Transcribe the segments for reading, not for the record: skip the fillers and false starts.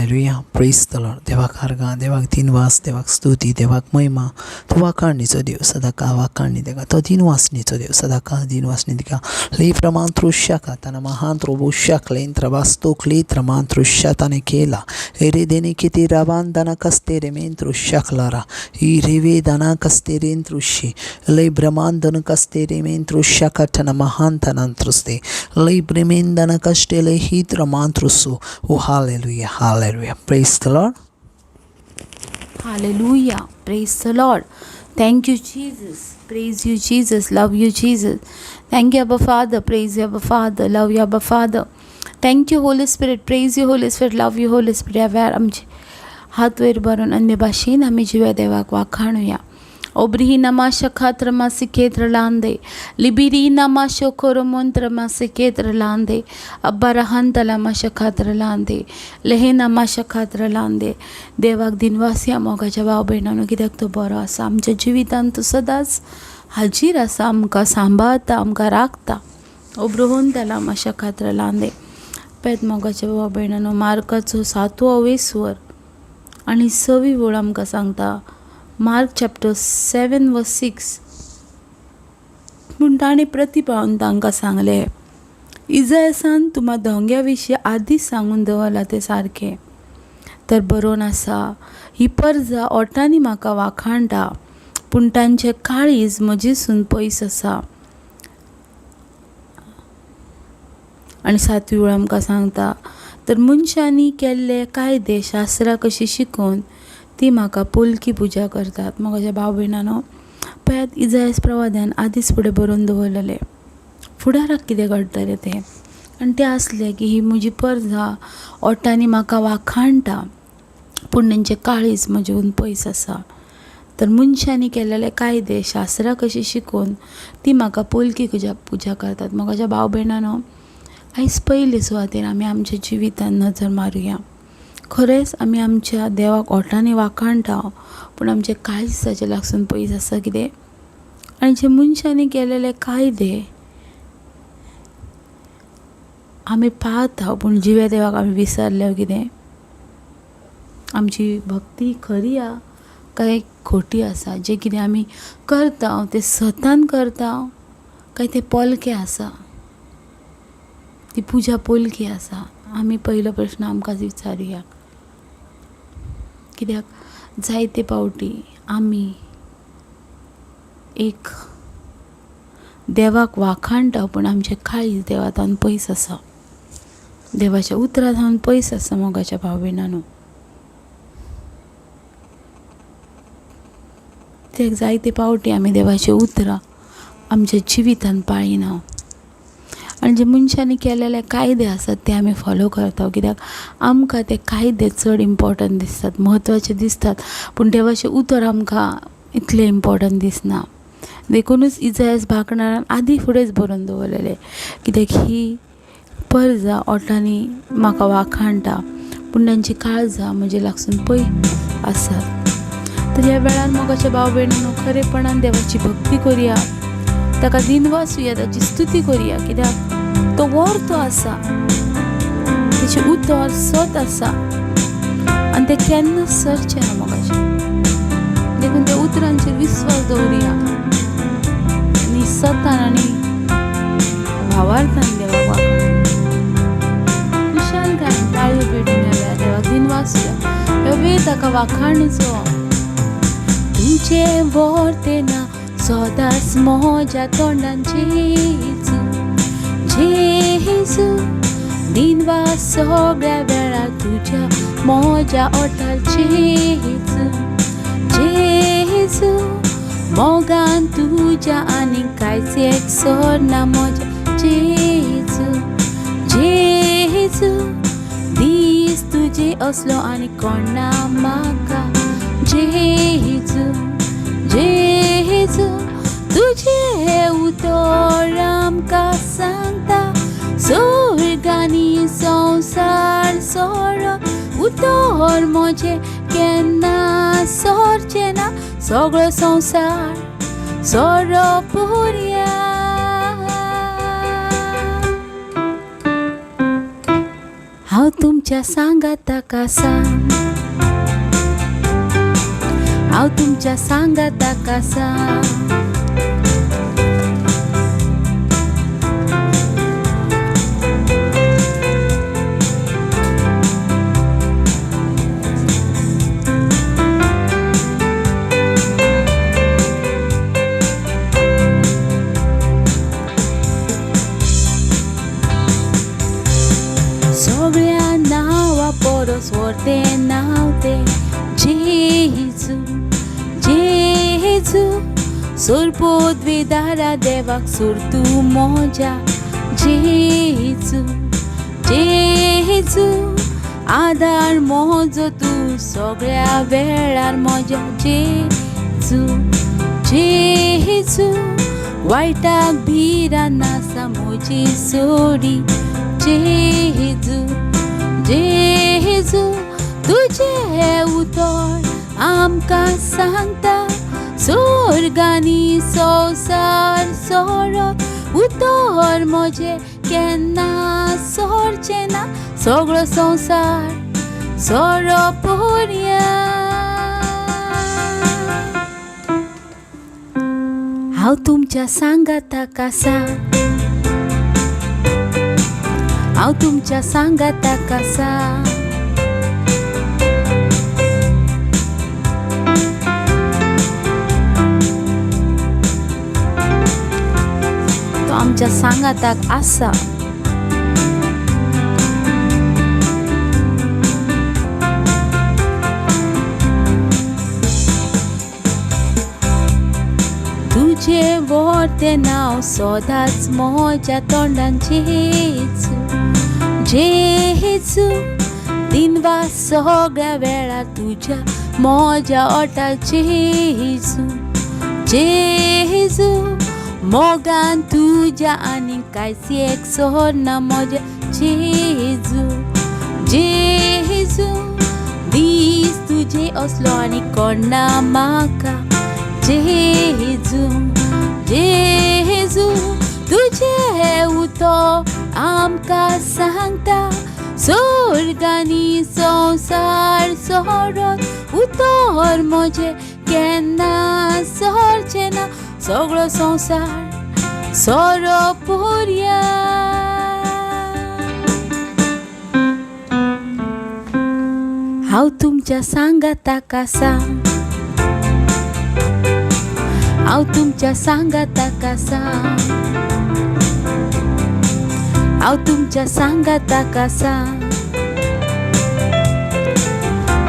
Hallelujah. Praise the Lord. देवाक आर्गां, देवाक दिनवास, देवाक स्तुती, देवाक महिमा. तो वाखाणणीचो देव सदांकाळ वाखाणणी देगा. तो दिनवासनीचो देव सदांकाळ दिनवासनी दिगा. लई प्रमाण trushaka tana mahantro bushak lentra basto klitra mantrushya tane kela eredene kiti rabandana kastere mentru shaklara ireve dana kastere entrushi lei brahmandana kastere mentru shakatana mahantanantruste lei bremendana kastele hitra mantrusu. Oh, hallelujah, hallelujah. Praise the Lord. Hallelujah. Praise the Lord. Thank you, Jesus. Praise you, Jesus. Love you, Jesus. Thank you, Abba Father. Praise you, Abba Father. Love you, Abba Father. Thank you, Holy Spirit. Praise you, Holy Spirit. Love you, Holy Spirit. ह्या आमचे हात वयर भरून अन्य भाशेन आमी जिव्या देवाक वाखाणुया. ओब्रिही नमा शखात्र मासिकेत्र लांदे लिबिरी नमा शोखोरो मंत्र मासिकेत्र लांदे अब्बारहंतला मा शखात्र लांदे लेहे नमा शखात्र लांदे. देवाक दिनवासी मोगाच्या भाव भयणांनो कित्याक तो बरो आसा. आमच्या जिवितांत तो सदांच हाजीर आसा. आमकां सांबाळटा, आमकां राखता. ओब्रोहून त्याला मा शखात्र लांदे. पेत मोगाच्या भाव भयणांनो मार्काचो 7वो वेसवर आनी 6वी ओळ आमकां सांगता. मार्क चॅप्टर 7 वर्स 6. पूण ताणें प्रतिपावन तांकां सांगलें, इजायासान तुमा दोंग्या विशीं आदींच सांगून दवरला तें सारकें. तर बरोवन आसा, ही परजा ओटांनी म्हाका वाखाणटा, पूण तांचें काळीज म्हजेसून पयस आसा. आनी 7वी ओळ आमकां सांगता, तर मनशांनी केल्ले कायदे शास्त्रां कशी शिकून ती म्हाका पोलकी पुजा करतात. म्हज्या भाव भयणांनो पळयात, इजायास प्रवाद्यान आदींच फुडें बरोवन दवरलेलें फुडाराक कितें घडटलें तें. आनी तें आसलें की ही म्हजी परजा ओटांनी म्हाका वाखाणटा, पूण तांचें काळीज म्हजेहून पयस आसा. तर मनशांनी केलेले कायदे शास्त्रां कशी शिकून ती म्हाका पोलकी पुजा करतात. म्हज्या भाव भयणांनो आयज पयले सुवातेर आमी आमच्या जिवितांत नजर मारुया. खरेंच आमी आमच्या देवाक ओटांनी वाखाणटा, पूण आमचे काळीज ताचे लागसून पयस आसा कितें. आनी जे मनशांनी केलेले कायदे आमी पाळटा, पूण जिवे देवाक आमी विसरले कितें. आमची भक्ती खरी आ काय खोटी आसा. जे कितें आमी करता तें सतान करता काय तें पोलकें आसा, ती पुजा पोलकी आसा. आमी पयलो प्रश्न आमकांच विचारुया. कित्याक जायते पावटी आमी एक देवाक वाखाणटा, पूण आमचें काळीज देवातान पयस आसा, देवाच्या उतरांत पयस आसा. मोगाच्या भाव भयणांनो ते जायते पावटी आमी देवाची उतरां आमच्या जिवितांत पाळिना. आनी जे मनशांनी केलेले कायदे आसात ते आमी फॉलो करता, कित्याक आमकां ते कायदे चड इम्पॉर्टंट दिसतात, म्हत्वाचे दिसतात. पूण देवाचें उतर आमकां इतलें इम्पॉर्टंट दिसना. देखूनच इजायास भाकणारान आदीं फुडेंच बरोवन दवरलेलें, कित्याक ही परजा ओटांनी म्हाका वाखाणटा, पूण तांची काळजां म्हजे लागसून पयस आसात. तर ह्या वेळार मोगाच्या भाव भयणांनो खरेपणान देवाची भक्ती करुया, ताका दिनवासुया, ताची स्तुती करुया. कित्याक तो वर्थ आसा, तेचे उतर सत आसा आनी ते केन्ना सरचे ना मोगाचें. देखून त्या उतरांचेर विस्वास दवरुया आनी सतान आनी भावार्थान देवाक वाखाणुया. कुशलकायेन ताळयो पेटून ह्या देवाक दिनवासुया. ह्यो वेळ ताका वाखाणीचो. तुमचे वर्ते ना सदांच म्हज्या तोंडान जेजू जेजू, दिनवास सगळ्या वेळार तुज्या म्हज्या ओठार जेजू जेजू, मोगान तुज्या आनी कांयच एकसर ना म्हज्या जेजू जेजू. दीस तुजे असलो आनी कोण ना म्हाका जेजू जेजू. तुझे उतर आमकां सांगता, स्वर्गानी संवसार सोरो उतर म्हजे केन्ना सोरचे ना. सगळो संवसार सोरो पुर्या. हांव तुमच्या सांगाताक आसा, हांव तुमच्या सांगाताक आसा. सगळ्या नांवा परस व्हडलें नांव तें जेजू, जेजू. सोरपोद्वेदारा देवाक सोर तूं मोज्या जेजू, जेजू. आदार मोजो तूं सगळ्या वेळार मोज्या जेजू, जेजू. वायटाक भिरां नासा म्हजी सोडी जेजू, जेजू. तुजें उतर आमकां सांगता, स्वर्गानी संवसार सोडत उतर म्हजें केन्ना सोडचें ना. सगळो संवसार सोडोपर्या हांव तुमच्या सांगाताक आसा, हांव तुमच्या सांगाताक आसा. तो आमच्या सांगाताक आसा. तुजें व्हडलें नांव सदांच म्हज्या तोंडान जेजू, जेजू. दिनवा सगळ्या वेळार तुज्या मोज्या ओटार जेजू, जेजू. मोगान तुज्या आनी कांयच एक सोडना म्हज्या जेजू, जेजू. दीस तुजे असलो आनी कोणा म्हाका जेजू, जेजू. तुजें उतर आमकां सांगता, स्वर्गानी संवसार सोडत उतर म्हजें केन्ना सोडचें ना. सगळो संवसार सोडोपर्या हांव तुमच्या सांगाताक आसा, हांव तुमच्या सांगाताक आसा, हांव तुमच्या सांगाताक आसा,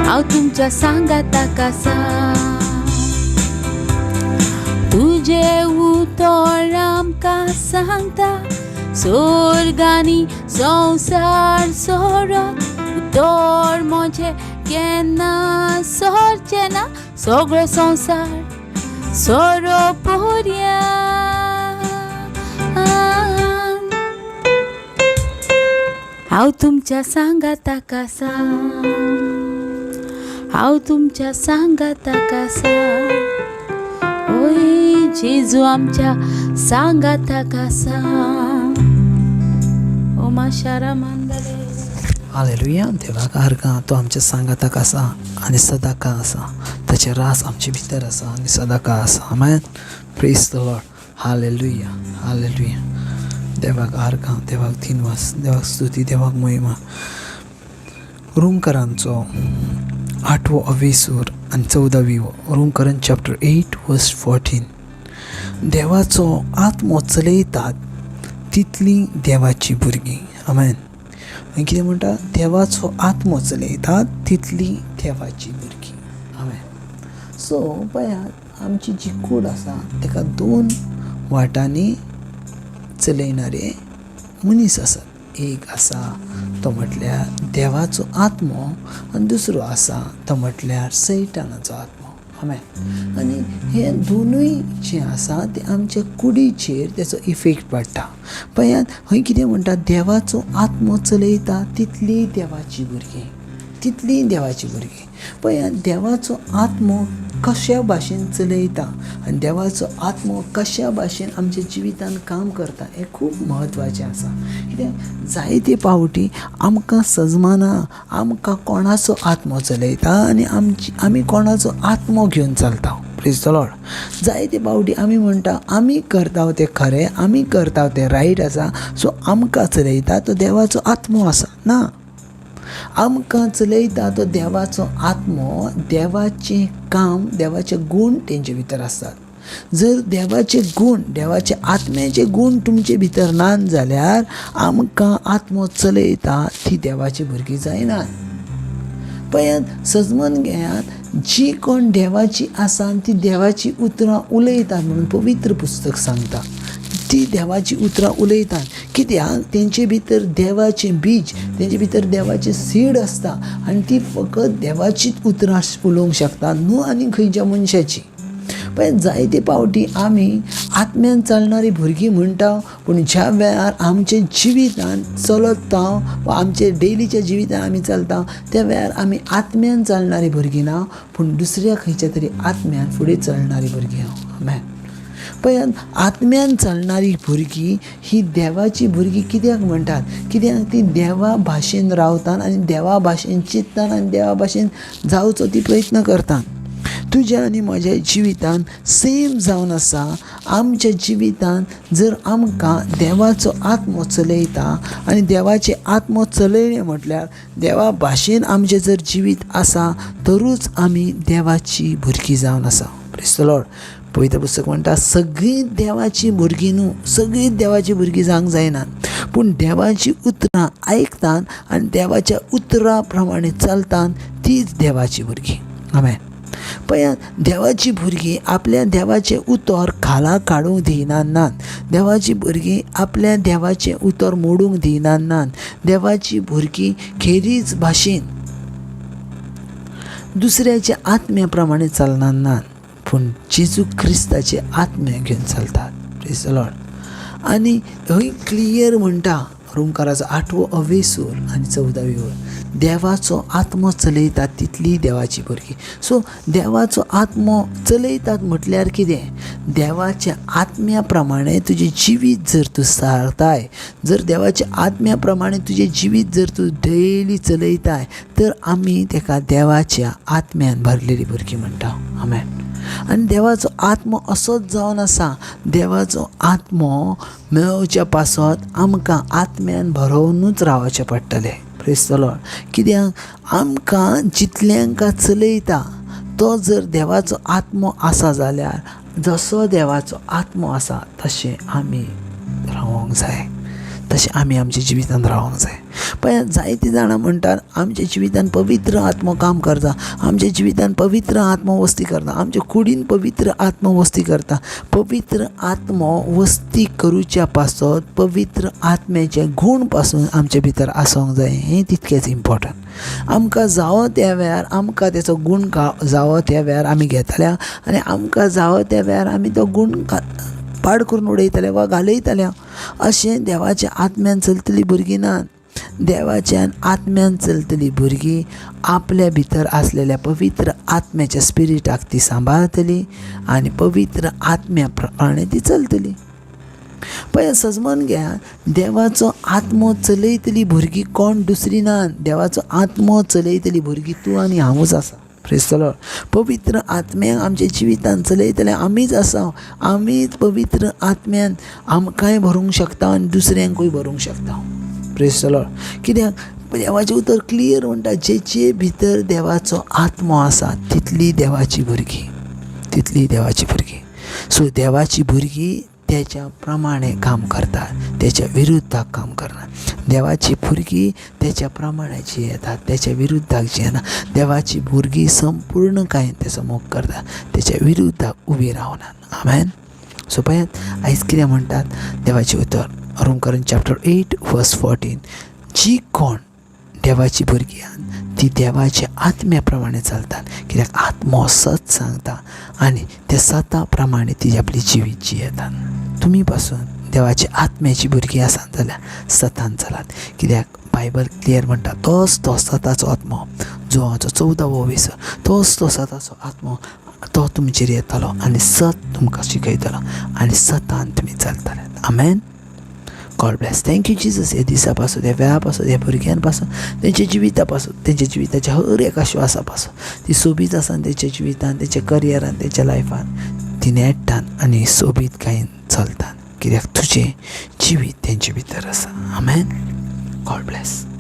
हांव तुमच्या सांगाताक आसा. तुजें उतर आमकां सांगता, स्वर्गानी संवसार सोडत उतर म्हजें केन्ना सोडचें ना. सगळो संवसार सोडोपर्या हांव तुमच्या सांगाताक आसा, हांव तुमच्या सांगाताक आसा. ओय जेजू आमच्या सांगाताक आसा. ओ माशारा मांदले हालेलुया. देवाक आर्गां. तो आमच्या सांगाताक आसा आनी सदांकाळ आसा. ताचे रास आमचे भितर आसा आनी सदांकाळ आसा. Amen. Praise the Lord. Hallelujah, hallelujah. देवाक आर्गां, देवाक दिनवास, देवाक स्तुती, देवाक महिमा. रोमकारांचो 8वो अवेसूर आनी 14वीवो. रोमकारांत चॅप्टर 8 वर्स 14. देवाचो आत्मो चलयतात तितली देवाची भुरगीं. आमेन. आनी कितें म्हणटा? देवाचो आत्मो चलयतात तितली देवाची भुरगीं. आमेन. सो पळयात, आमची जी कूड आसा ताका 2 वाटांनी चलयणारे मनीस आसात. एक आसा तो म्हटल्यार देवाचो आत्मो आनी दुसरो आसा तो म्हटल्यार सैतानाचो आत्मो. आमेन. आनी हे दोनूय जे आसा ते आमच्या कुडीचेर तेचो इफेक्ट पडटा. पळयात, खंय कितें म्हणटा? देवाचो आत्मो चलयता तितली देवाची भुरगीं, तितली देवाची भुरगीं. पळय देवाचो आत्मो कशा भाशेन चलयता आनी देवाचो आत्मो कशा भाशेन आमच्या जिवितान काम करता हें खूब म्हत्वाचें आसा. कित्याक जायते पावटी आमकां सजमाना आमकां कोणाचो आत्मो चलयता आनी आमी कोणाचो आत्मो घेवन चलता. Praise the Lord. जायते पावटी आमी म्हणटा आमी करता तें खरें, आमी करता तें रायट आसा, सो आमकां चलयता तो देवाचो आत्मो आसा. ना, आमकां चलयता तो देवाचो आत्मो, देवाचें काम, देवाचे गूण तेंचे भितर आसतात. जर देवाचे गूण, देवाचे आत्म्याचे गूण तुमचे भितर नात जाल्यार आमकां आत्मो चलयता ती देवाची भुरगीं जायनात. पळयात सजमन घेयात, जी कोण देवाची आसा ती देवाची उतरां उलयतात म्हणून पवित्र पुस्तक सांगता. ती देवाची उतरां उलयतात. कित्याक तेंचे भितर देवाचें बीज, तेंचे भितर देवाचें सीड आसता आनी ती फकत देवाचीच उतरां उलोवंक शकता, न्हू आनी खंयच्या मनशाची. पण जायते पावटी आमी आत्म्यान चालणारी भुरगीं म्हणटा, पूण ज्या वेळार आमच्या जिवितान चलता वा आमचे डेलीच्या जिवितान आमी चलता त्या वेळार आमी आत्म्यान चालणारी भुरगीं ना, पूण दुसऱ्या खंयच्या तरी आत्म्यान फुडें चलणारी भुरगीं हांव. आमेन. पळय आत्म्यान चलणारी भुरगीं ही देवाची भुरगीं कित्याक म्हणटात? कित्याक ती देवा भाशेन रावतात आनी देवा भाशेन चिंततात आनी देवा भाशेन जावचो ती प्रयत्न करतात. तुज्या आनी म्हज्या जिवितान सेम जावन आसा. आमच्या जिवितान जर आमकां देवाचो आत्मो चलयता आनी देवाचे आत्मो चलयले म्हटल्यार देवा भाशेन आमचें जर जिवीत आसा तरूच आमी देवाची भुरगीं जावन आसा. Praise the Lord. पवित्र पुस्तक म्हणटा सगळीं देवाची भुरगीं न्हू, सगळीं देवाची भुरगीं जावंक जायनात, पूण देवाची उतरां आयकतात आनी देवाच्या उतरां प्रमाणे चलतात तीच देवाची भुरगीं. आमेन. पळयात देवाची भुरगीं आपल्या देवाचें उतर खाला काडूंक दिनात. देवाची भुरगीं आपल्या देवाचें उतर मोडूंक दिनात. देवाची भुरगीं खेरीज भाशेन दुसऱ्याच्या आत्म्या प्रमाणे चलनात, पूण जेजू क्रिस्ताचे आत्म्या घेवन चलतात. Praise the Lord. आनी थंय क्लियर म्हणटा रोमकाराचो 8वो अवेसूर आनी 14वी ओळ, देवाचो आत्मो चलयतात तितली देवाची भुरगीं. सो देवाचो आत्मो चलयतात म्हटल्यार कितें? देवाच्या आत्म्या प्रमाणे तुजें जिवीत जर तूं सारताय, जर देवाच्या आत्म्या प्रमाणे तुजें जिवीत जर तूं डेली चलयताय तर आमी तेका देवाच्या आत्म्यान भरलेली भुरगीं म्हणटा. आमेन. आनी देवाचो आत्मो असोच जावन आसा. देवाचो आत्मो मेळोवच्या पासत आमकां आत्म्यान भरोवनूच रावचें पडटलें. Praise the Lord. कित्याक आमकां जितल्यांका चलयता तो जर देवाचो आत्मो आसा जाल्यार जसो देवाचो आत्मो आसा तशें आमी रावोंक जाय, तशें आमी आमच्या जिवितान रावोंक जाय. पण जायतीं जाणां म्हणटात आमच्या जिवितान पवित्र आत्मो काम करता, आमच्या जिवितान पवित्र आत्मो वस्ती करता, आमच्या कुडीन पवित्र आत्मो वस्ती करता. पवित्र आत्मो वस्ती करूच्या पासत पवित्र आत्म्याचे गूण पासून आमच्या भितर आसोंक जाय. हें तितकेंच इम्पॉर्टंट. आमकां जावो त्या वेळार आमकां तेचो गूण जावो त्या वेळार आमी घेतल्या आनी आमकां जावो त्या वेळार आमी तो गूण पाड करून उडयतले वा घालयतले. अशें देवाच्या आत्म्यान चलतलीं भुरगीं नात. देवाच्या आत्म्यान चलतलीं भुरगीं आपल्या भितर आसलेल्या पवित्र आत्म्याच्या स्पिरिटाक ती सांबाळटली आनी पवित्र आत्म्या प्रमाणे ती चलतली. पळय सजमन घ्या, देवाचो आत्मो चलयतली भुरगीं कोण दुसरी नात. देवाचो आत्मो चलयतली भुरगीं तूं आनी हांवूच आसा. Praise the Lord. पवित्र आत्म्याक आमच्या जिवितान चलयतले आमीच आसा. आमीच पवित्र आत्म्यान आमकांय भरूंक शकता आनी दुसऱ्यांकूय भरूंक शकता. Praise the Lord. कित्याक देवाचें उतर क्लियर म्हणटा जेचे भितर देवाचो आत्मो आसा तितली देवाची भुरगीं, तितली देवाची भुरगीं. सो देवाची भुरगीं तेच्या प्रमाणे काम करतात, तेच्या विरुद्धाक काम करनात. देवाची भुरगीं तेच्या प्रमाणे जियेतात, तेच्या विरुद्धाक जियेना. देवाची भुरगीं संपूर्णकायेन तेचो मोग करतात, तेच्या विरुद्धाक उबी रावनात. आमेन. सो पळयात आयज कितें म्हणटात देवाचें उतर रोमकारान चॅप्टर 8 वर्स 14. जी कोण देवाची भुरगीं आहात ती देवाच्या आत्म्या प्रमाणे चलतात, कित्याक आत्मो सत सांगता आनी ते सता प्रमाणे ती आपली जिवीत जियेतात. तुमी पासून देवाची आत्म्याची भुरगीं आसात जाल्यार सतान चलात, कित्याक बायबल क्लियर म्हणटा तोच तो सताचो आत्मो जोआचो 14वो विसर तोच तो सदाचो आत्मो तो तुमचेर येतलो आनी सत तुमकां शिकयतलो आनी सतान तुमी चलतले. Amen. God bless. Thank you Jesus. हे दिसा पासून ह्या वेळा पासून ह्या भुरग्यां पासून तेंच्या जिविता पासून तेंच्या जिविताच्या हर एका श्वासा पासून ती सोबीत आसा तेंच्या जिवितान तेंच्या करियरान तेंच्या लायफान ती नेट्टान आनी सोबीत गायन चलतात कित्याक तुजें जिवीत तेंचे भितर आसा. आमेन. God bless.